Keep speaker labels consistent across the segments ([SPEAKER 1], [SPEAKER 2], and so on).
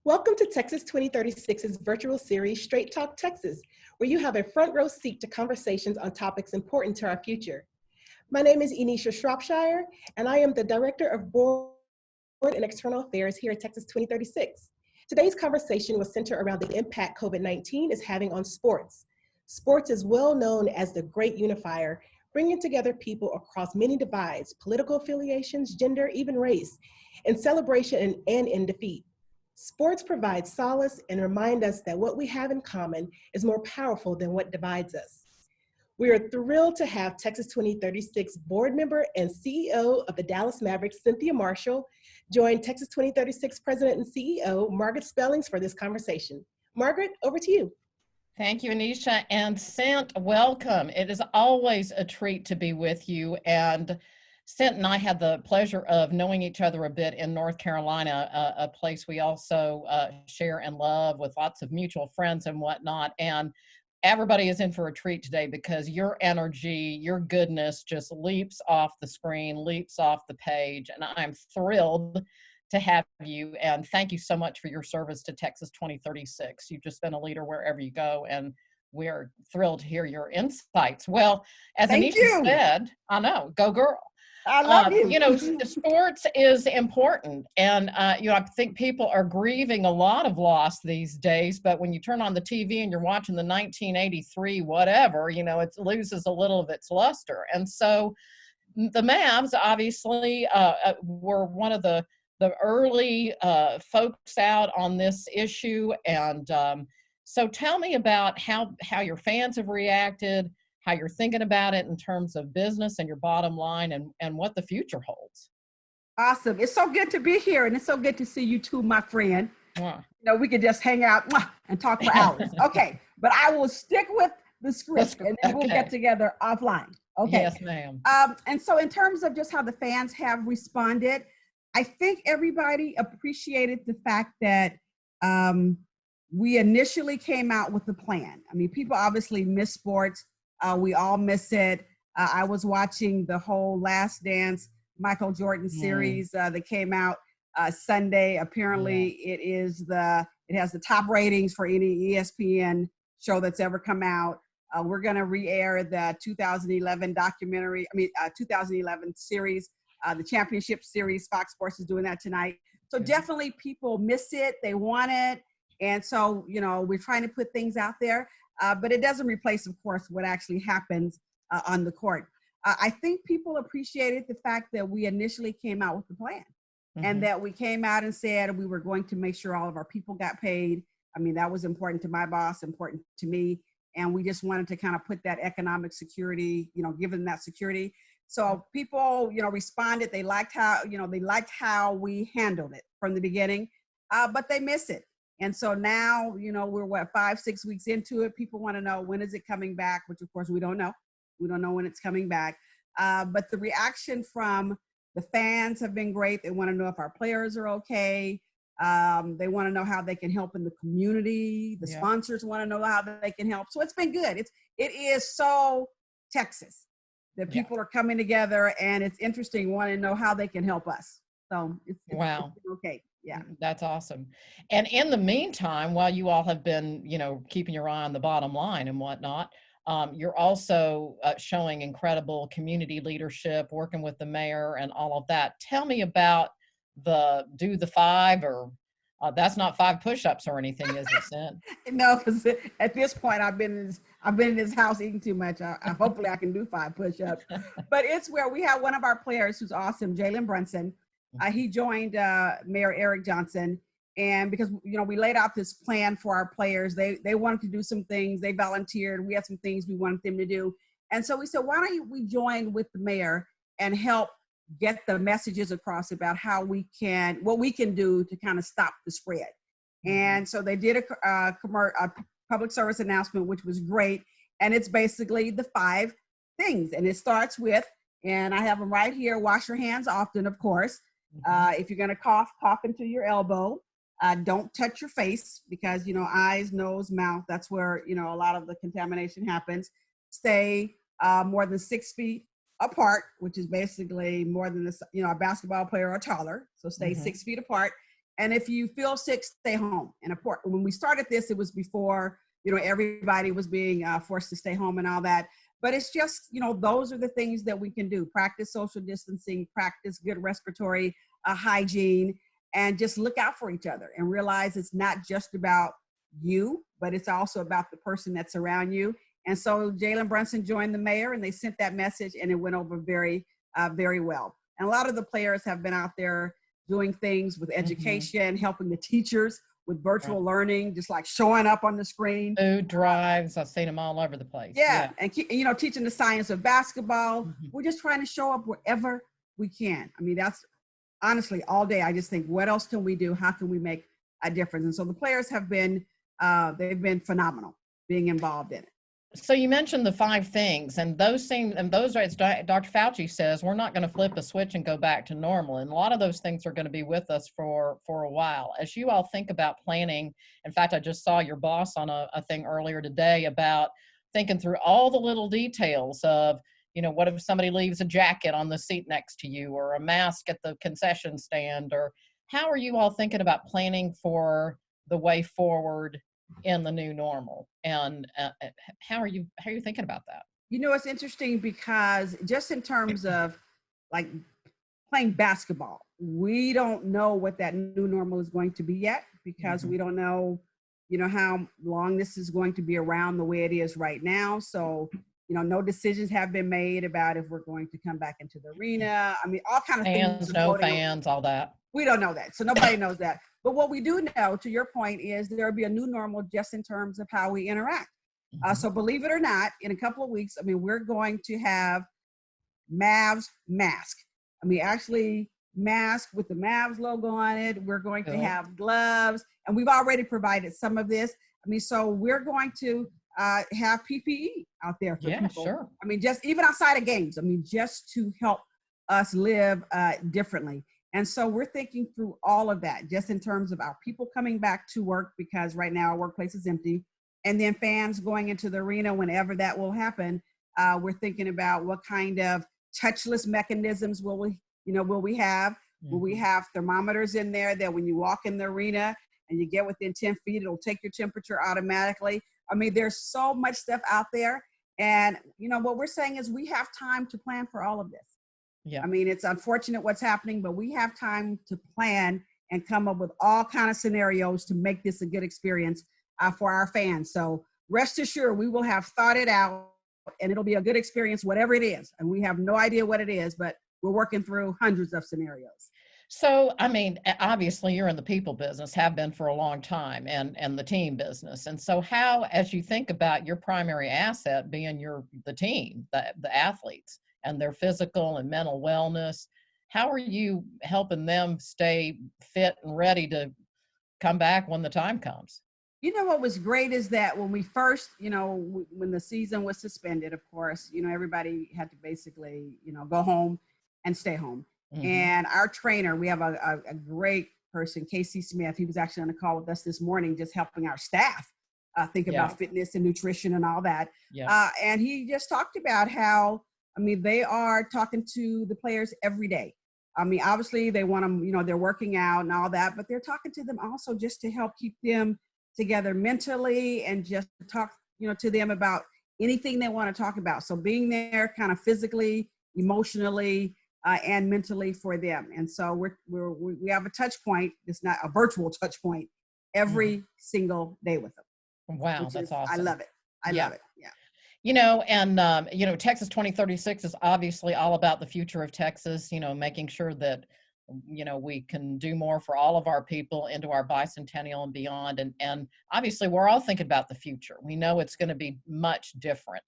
[SPEAKER 1] Welcome to Texas 2036's virtual series, Straight Talk Texas, where you have a front row seat to conversations on topics important to our future. My name is Enisha Shropshire, and I am the Director of Board and External Affairs here at Texas 2036. Today's conversation was centered around the impact COVID-19 is having on sports. Sports is well known as the great unifier, bringing together people across many divides, political affiliations, gender, even race, in celebration and in defeat. Sports provide solace and remind us that what we have in common is more powerful than what divides us. We are thrilled to have Texas 2036 board member and CEO of the Dallas Mavericks, Cynthia Marshall, join Texas 2036 President and CEO Margaret Spellings for this conversation. Margaret, over to you.
[SPEAKER 2] Thank you, Anisha, and Cynt, welcome. It is always a treat to be with you. And Cynt and I had the pleasure of knowing each other a bit in North Carolina, a place we also share and love with lots of mutual friends and whatnot. And everybody is in for a treat today because your energy, your goodness just leaps off the screen, leaps off the page. And I'm thrilled to have you. And thank you so much for your service to Texas 2036. You've just been a leader wherever you go. And we're thrilled to hear your insights. Well, as Anisha said, I know, go girl.
[SPEAKER 3] I love you.
[SPEAKER 2] You know, sports is important. And, you know, I think people are grieving a lot of loss these days. But when you turn on the TV and you're watching the 1983 whatever, you know, it loses a little of its luster. And so the Mavs obviously were one of the early folks out on this issue. And so tell me about how your fans have reacted, how you're thinking about it in terms of business and your bottom line and what the future holds.
[SPEAKER 3] Awesome. It's so good to be here. And it's so good to see you too, my friend.
[SPEAKER 2] Yeah.
[SPEAKER 3] You know, we could just hang out and talk for hours. Okay. But I will stick with the script and then we'll get together offline. Okay.
[SPEAKER 2] Yes, ma'am.
[SPEAKER 3] And so in terms of just how the fans have responded, I think everybody appreciated the fact that we initially came out with a plan. I mean, people obviously miss sports. We all miss it. I was watching the whole Last Dance Michael Jordan series that came out Sunday. Apparently, it has the top ratings for any ESPN show that's ever come out. We're going to re-air the 2011 2011 series. The championship series, Fox Sports is doing that tonight. So definitely people miss it, they want it. And so, you know, we're trying to put things out there, but it doesn't replace, of course, what actually happens on the court. I think people appreciated the fact that we initially came out with the plan and that we came out and said we were going to make sure all of our people got paid. I mean, that was important to my boss, important to me. And we just wanted to kind of put that economic security, you know, give them that security. So people, you know, responded. They liked how we handled it from the beginning, but they miss it. And so now, you know, we're 5-6 weeks into it. People want to know, when is it coming back? Which of course we don't know. We don't know when it's coming back. But the reaction from the fans have been great. They want to know if our players are okay. They want to know how they can help in the community. The sponsors want to know how they can help. So it's been good. It is so Texas. That people are coming together, and it's interesting, want to know how they can help us. So it's okay. Yeah.
[SPEAKER 2] That's awesome. And in the meantime, while you all have been, you know, keeping your eye on the bottom line and whatnot, you're also showing incredible community leadership, working with the mayor and all of that. Tell me about do the 5 or that's not 5 push-ups or anything, is it, Cynt?
[SPEAKER 3] No, because at this point I've been in this house eating too much. Hopefully I can do 5 push-ups. But it's where we have one of our players who's awesome, Jalen Brunson. He joined Mayor Eric Johnson, and because, you know, we laid out this plan for our players, they wanted to do some things. They volunteered. We had some things we wanted them to do, and so we said, why don't we join with the mayor and help get the messages across about what we can do to kind of stop the spread. And so they did a public service announcement, which was great. And it's basically the 5 things. And it starts with, and I have them right here, wash your hands often, of course. If you're going to cough into your elbow. Don't touch your face because, you know, eyes, nose, mouth, that's where, you know, a lot of the contamination happens. Stay more than 6 feet apart, which is basically more than a basketball player or taller. So stay 6 feet apart. And if you feel sick, stay home. And of course, when we started this, it was before, everybody was being forced to stay home and all that. But it's just, those are the things that we can do. Practice social distancing, practice good respiratory hygiene, and just look out for each other and realize it's not just about you, but it's also about the person that's around you. And so Jalen Brunson joined the mayor, and they sent that message, and it went over very, very well. And a lot of the players have been out there doing things with education, helping the teachers with virtual learning, just like showing up on the screen.
[SPEAKER 2] Food drives, I've seen them all over the place.
[SPEAKER 3] Yeah. And teaching the science of basketball. We're just trying to show up wherever we can. I mean, that's honestly all day. I just think, what else can we do? How can we make a difference? And so the players have been, they've been phenomenal being involved in it.
[SPEAKER 2] So you mentioned the 5 things, and those things, as Dr. Fauci says, we're not going to flip a switch and go back to normal. And a lot of those things are going to be with us for a while. As you all think about planning, in fact, I just saw your boss on a thing earlier today about thinking through all the little details of, what if somebody leaves a jacket on the seat next to you, or a mask at the concession stand, or how are you all thinking about planning for the way forward in the new normal? And how are you thinking about that?
[SPEAKER 3] It's interesting because just in terms of like playing basketball, we don't know what that new normal is going to be yet, because we don't know, how long this is going to be around the way it is right now. So, no decisions have been made about if we're going to come back into the arena. I mean, all kind of
[SPEAKER 2] fans,
[SPEAKER 3] things.
[SPEAKER 2] No fans, all that.
[SPEAKER 3] We don't know that. So nobody knows that. But what we do know, to your point, is there'll be a new normal just in terms of how we interact. So believe it or not, in a couple of weeks, we're going to have Mavs mask. Actually mask with the Mavs logo on it. We're going to have gloves, and we've already provided some of this. So we're going to have PPE out there for people.
[SPEAKER 2] Sure.
[SPEAKER 3] Just even outside of games, just to help us live differently. And so we're thinking through all of that, just in terms of our people coming back to work, because right now our workplace is empty, and then fans going into the arena whenever that will happen. We're thinking about what kind of touchless mechanisms will we have? Will we have thermometers in there that when you walk in the arena and you get within 10 feet, it'll take your temperature automatically? There's so much stuff out there. And, what we're saying is we have time to plan for all of this.
[SPEAKER 2] Yeah.
[SPEAKER 3] It's unfortunate what's happening, but we have time to plan and come up with all kind of scenarios to make this a good experience for our fans. So rest assured, we will have thought it out, and it'll be a good experience, whatever it is. And we have no idea what it is, but we're working through hundreds of scenarios.
[SPEAKER 2] So, obviously you're in the people business, have been for a long time, and the team business. And so how, as you think about your primary asset being the team, the athletes, and their physical and mental wellness, how are you helping them stay fit and ready to come back when the time comes?
[SPEAKER 3] What was great is that when we first, when the season was suspended, of course, everybody had to basically, go home and stay home. And our trainer, we have a great person, Casey Smith. He was actually on the call with us this morning, just helping our staff think about fitness and nutrition and all that. And he just talked about how, they are talking to the players every day. Obviously they want them, they're working out and all that, but they're talking to them also just to help keep them together mentally, and just talk, to them about anything they want to talk about. So being there kind of physically, emotionally, and mentally for them. And so we have a touch point. It's not a virtual touch point every single day with them.
[SPEAKER 2] Wow. That's awesome.
[SPEAKER 3] I love it. I love it. Yeah.
[SPEAKER 2] Texas 2036 is obviously all about the future of Texas, making sure that, we can do more for all of our people into our bicentennial and beyond. And obviously we're all thinking about the future. We know it's going to be much different.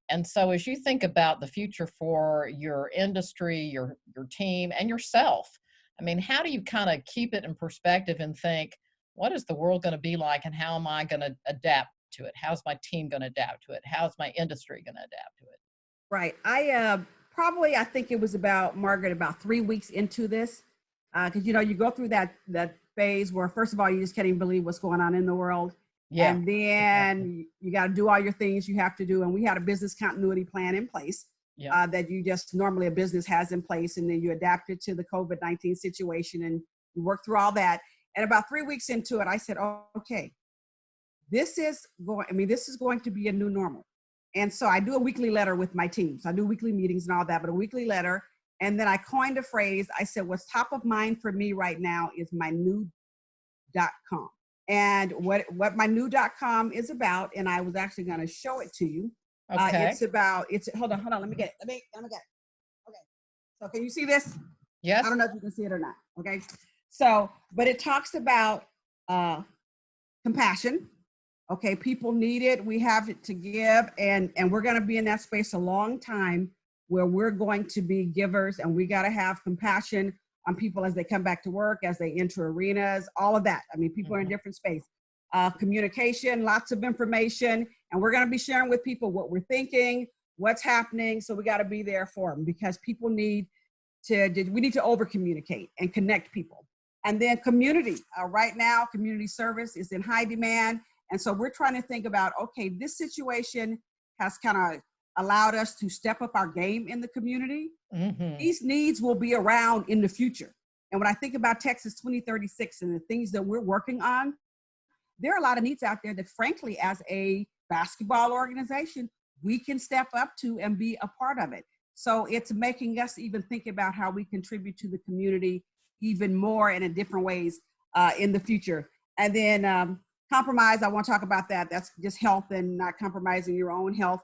[SPEAKER 2] And so as you think about the future for your industry, your team, and yourself, how do you kind of keep it in perspective and think, what is the world going to be like, and how am I going to adapt to it? How's my team going to adapt to it? How's my industry going to adapt to it?
[SPEAKER 3] Right. I think it was about 3 weeks into this, because, you go through that phase where, first of all, you just can't even believe what's going on in the world. Yeah. And then you got to do all your things you have to do. And we had a business continuity plan in place that you just normally a business has in place. And then you adapt it to the COVID-19 situation, and you work through all that. And about 3 weeks into it, I said, oh, okay, this is going to be a new normal. And so I do a weekly letter with my team. So I do weekly meetings and all that, but a weekly letter. And then I coined a phrase. I said, what's top of mind for me right now is my new.com. And what my new.com is about, and I was actually going to show it to you.
[SPEAKER 2] Okay.
[SPEAKER 3] Hold on. Let me get it. Let me get it. Okay. So can you see this?
[SPEAKER 2] Yes.
[SPEAKER 3] I don't know if you can see it or not. Okay. So, but it talks about compassion. Okay. People need it. We have it to give. And we're going to be in that space a long time where we're going to be givers, and we got to have compassion on people as they come back to work, as they enter arenas, all of that. I mean, people are in different space. Communication, lots of information, and we're going to be sharing with people what we're thinking, what's happening. So we got to be there for them, because people we need to over communicate and connect people. And then community. Right now, community service is in high demand. And so we're trying to think about, okay, this situation has kind of allowed us to step up our game in the community. These needs will be around in the future. And when I think about Texas 2036 and the things that we're working on, there are a lot of needs out there that, frankly, as a basketball organization, we can step up to and be a part of it. So it's making us even think about how we contribute to the community even more and in different ways in the future. And then compromise, I want to talk about that. That's just health and not compromising your own health.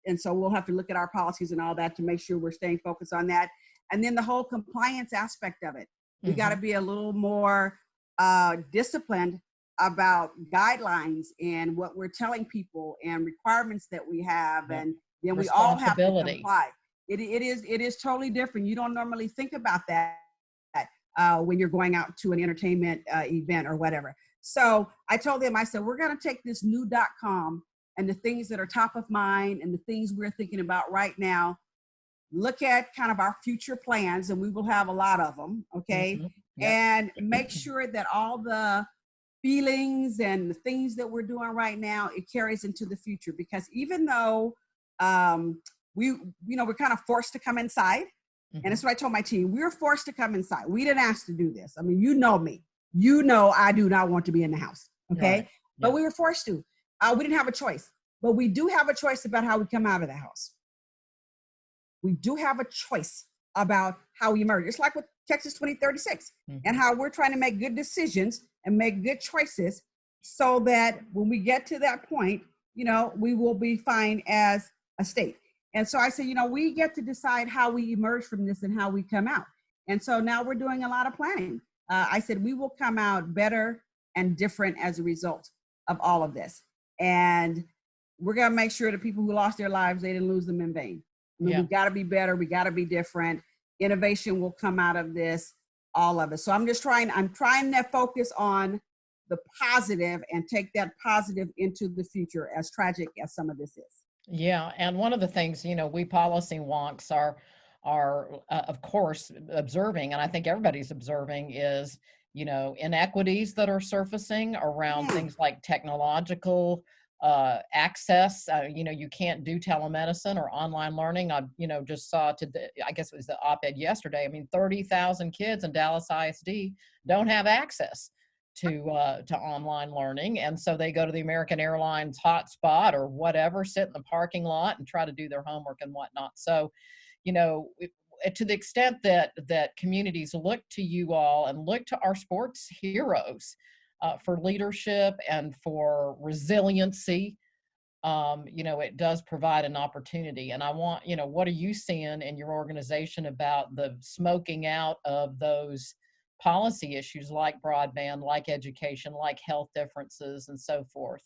[SPEAKER 3] And so we'll have to look at our policies and all that to make sure we're staying focused on that. And then the whole compliance aspect of it. We got to be a little more disciplined about guidelines and what we're telling people and requirements that we have. And then we all have to comply. It is totally different. You don't normally think about that when you're going out to an entertainment event or whatever. So I told them, I said, we're going to take this new.com and the things that are top of mind and the things we're thinking about right now, look at kind of our future plans, and we will have a lot of them, okay? And make sure that all the feelings and the things that we're doing right now, it carries into the future. Because even though we're kind of forced to come inside, and that's what I told my team, we were forced to come inside. We didn't ask to do this. I mean, you know me. You know I do not want to be in the house, okay? Right. But we were forced to. We didn't have a choice. But we do have a choice about how we come out of the house. We do have a choice about how we emerge. It's like with Texas 2036 and how we're trying to make good decisions and make good choices so that when we get to that point, we will be fine as a state. And so I said, we get to decide how we emerge from this and how we come out. And so now we're doing a lot of planning. I said, we will come out better and different as a result of all of this. And we're going to make sure that people who lost their lives, they didn't lose them in vain. I mean, we got to be better. We got to be different. Innovation will come out of this, all of it. So I'm trying to focus on the positive and take that positive into the future, as tragic as some of this is.
[SPEAKER 2] Yeah. And one of the things, we policy wonks are of course, observing, and I think everybody's observing, is, inequities that are surfacing around things like technological access. You can't do telemedicine or online learning. I, just saw today, I guess it was the op-ed yesterday. I mean, 30,000 kids in Dallas ISD don't have access to online learning. And so they go to the American Airlines hotspot or whatever, sit in the parking lot and try to do their homework and whatnot. So, to the extent that communities look to you all and look to our sports heroes for leadership and for resiliency, it does provide an opportunity. And I want, what are you seeing in your organization about the smoking out of those policy issues like broadband, like education, like health differences, and so forth,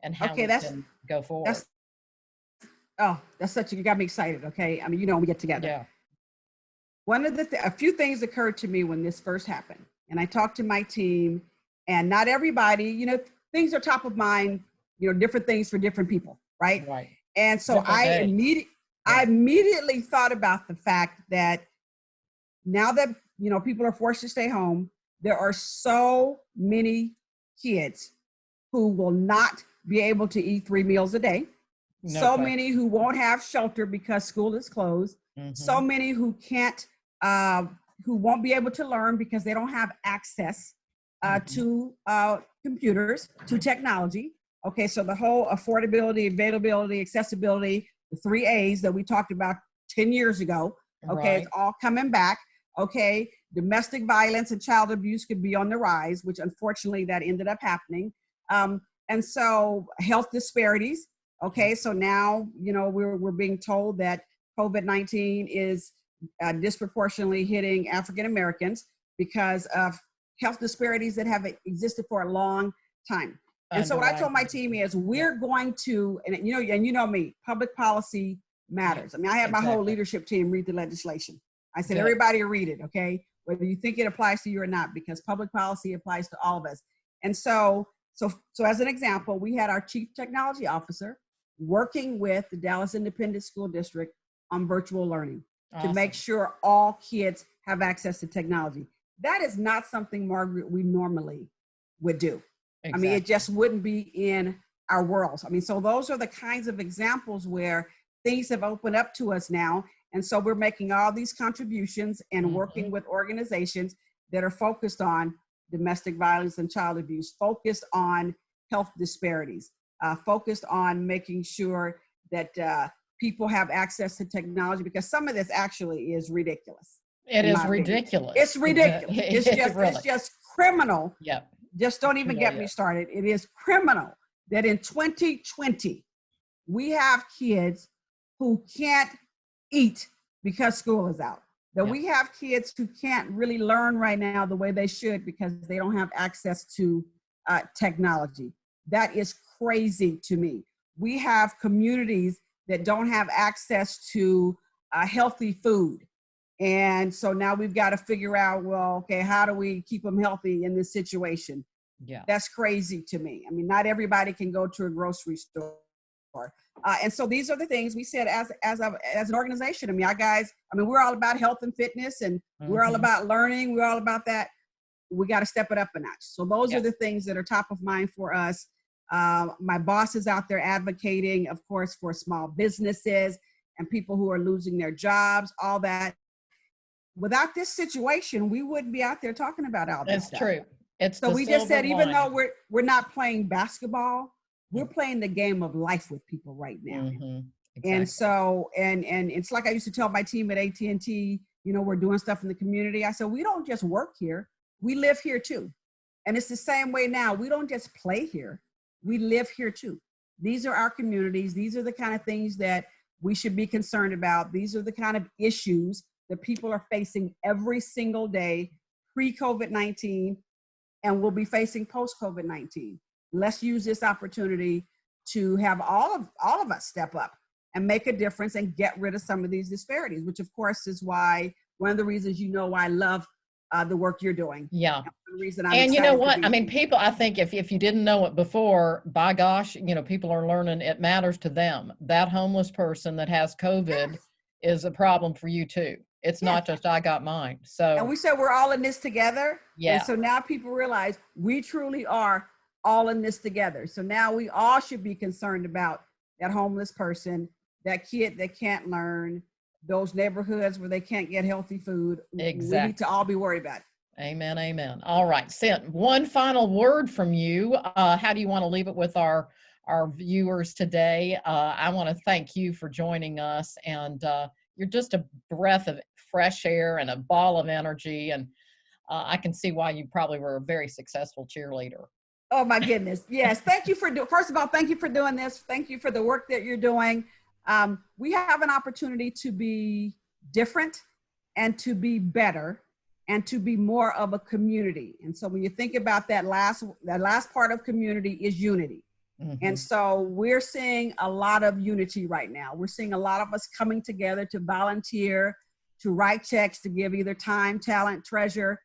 [SPEAKER 2] and how we can go forward?
[SPEAKER 3] You got me excited. Okay. I mean, we get together.
[SPEAKER 2] Yeah.
[SPEAKER 3] One of a few things occurred to me when this first happened, and I talked to my team, and not everybody, things are top of mind, different things for different people. Right. Right. And so I immediately thought about the fact that now that, people are forced to stay home, there are so many kids who will not be able to eat 3 meals a day. So many who won't have shelter because school is closed. So many who can't, who won't be able to learn because they don't have access to computers, to technology. Okay, so the whole affordability, availability, accessibility, the 3 A's that we talked about 10 years ago. Okay,
[SPEAKER 2] Right.
[SPEAKER 3] it's all coming back. Okay, domestic violence and child abuse could be on the rise, which unfortunately that ended up happening. And so health disparities. Okay, so now, you know, we're being told that COVID-19 is disproportionately hitting African Americans because of health disparities that have existed for a long time. And so what I told my team is we're going to, and you know me, public policy matters. I mean, I had my whole leadership team read the legislation. I said, everybody read it, okay? Whether you think it applies to you or not, because public policy applies to all of us. And so as an example, we had our chief technology officer working with the Dallas Independent School District on virtual learning to make sure all kids have access to technology. That is not something, Margaret, we normally would do. Exactly. I mean, it just wouldn't be in our worlds. I mean, so those are the kinds of examples where things have opened up to us now. And so we're making all these contributions and working with organizations that are focused on domestic violence and child abuse, focused on health disparities, focused on making sure that people have access to technology, because some of this actually is ridiculous.
[SPEAKER 2] It is ridiculous.
[SPEAKER 3] It's ridiculous. It's just criminal.
[SPEAKER 2] Yep.
[SPEAKER 3] Just don't even get me started. It is criminal that in 2020, we have kids who can't eat because school is out. That we have kids who can't really learn right now the way they should because they don't have access to technology. That is crazy to me. We have communities that don't have access to healthy food. And so now we've got to figure out, well, okay, how do we keep them healthy in this situation? Yeah, that's crazy to me. I mean, not everybody can go to a grocery store. And so these are the things we said as an organization. I mean, we're all about health and fitness, and we're all about learning. We're all about that. We got to step it up a notch. So those are the things that are top of mind for us. My boss is out there advocating, of course, for small businesses and people who are losing their jobs, all that. Without this situation, we wouldn't be out there talking about all this stuff. That's true. So we just said, even though we're not playing basketball, we're playing the game of life with people right now. Exactly. And so, and it's like I used to tell my team at AT&T, you know, we're doing stuff in the community. I said, we don't just work here, we live here too. And it's the same way now. We don't just play here, we live here too. These are our communities. These are the kind of things that we should be concerned about. These are the kind of issues that people are facing every single day, pre-COVID-19, and will be facing post-COVID-19. Let's use this opportunity to have all of us step up and make a difference and get rid of some of these disparities, which of course is why, one of the reasons, you know, why I love the work you're doing. Yeah. And
[SPEAKER 2] you know what? I mean, people, I think if you didn't know it before, by gosh, you know, people are learning it matters to them. That homeless person that has COVID is a problem for you too. It's not just I got mine. So,
[SPEAKER 3] and we said we're all in this together. Yeah. And so now people realize we truly are all in this together. So now we all should be concerned about that homeless person, that kid that can't learn, those neighborhoods where they can't get healthy food. Exactly. We need to all be worried about it.
[SPEAKER 2] Amen. Amen. All right, Cynt, one final word from you. How do you want to leave it with our viewers today? I want to thank you for joining us, and you're just a breath of fresh air and a ball of energy, and I can see why you probably were a very successful cheerleader.
[SPEAKER 3] Oh my goodness. Yes. Thank you for first of all, thank you for doing this. Thank you for the work that you're doing. We have an opportunity to be different and to be better and to be more of a community. And so when you think about that last part of community is unity. And so we're seeing a lot of unity right now. We're seeing a lot of us coming together to volunteer, to write checks, to give either time, talent, treasure.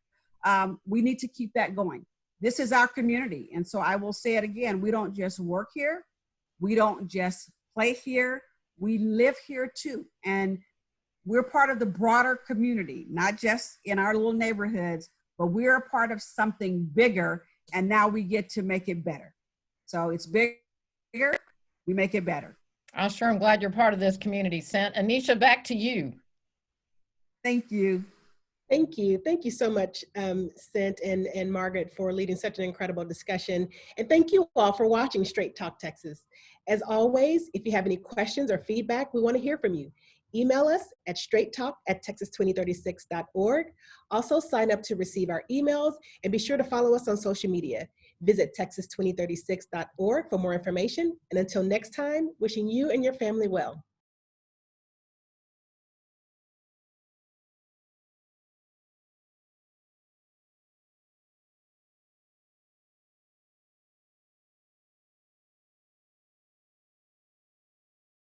[SPEAKER 3] We need to keep that going. This is our community. And so I will say it again, we don't just work here. We don't just play here. We live here too. And we're part of the broader community, not just in our little neighborhoods, but we're a part of something bigger. And now we get to make it better. So it's bigger, we make it better.
[SPEAKER 2] I sure am glad you're part of this community, Cynt. Anisha, back to you.
[SPEAKER 3] Thank you.
[SPEAKER 1] Thank you. Thank you so much, Cynt and Margaret, for leading such an incredible discussion. And thank you all for watching Straight Talk Texas. As always, if you have any questions or feedback, we want to hear from you. Email us at straighttalk@texas2036.org. Also, sign up to receive our emails and be sure to follow us on social media. Visit texas2036.org for more information. And until next time, wishing you and your family well.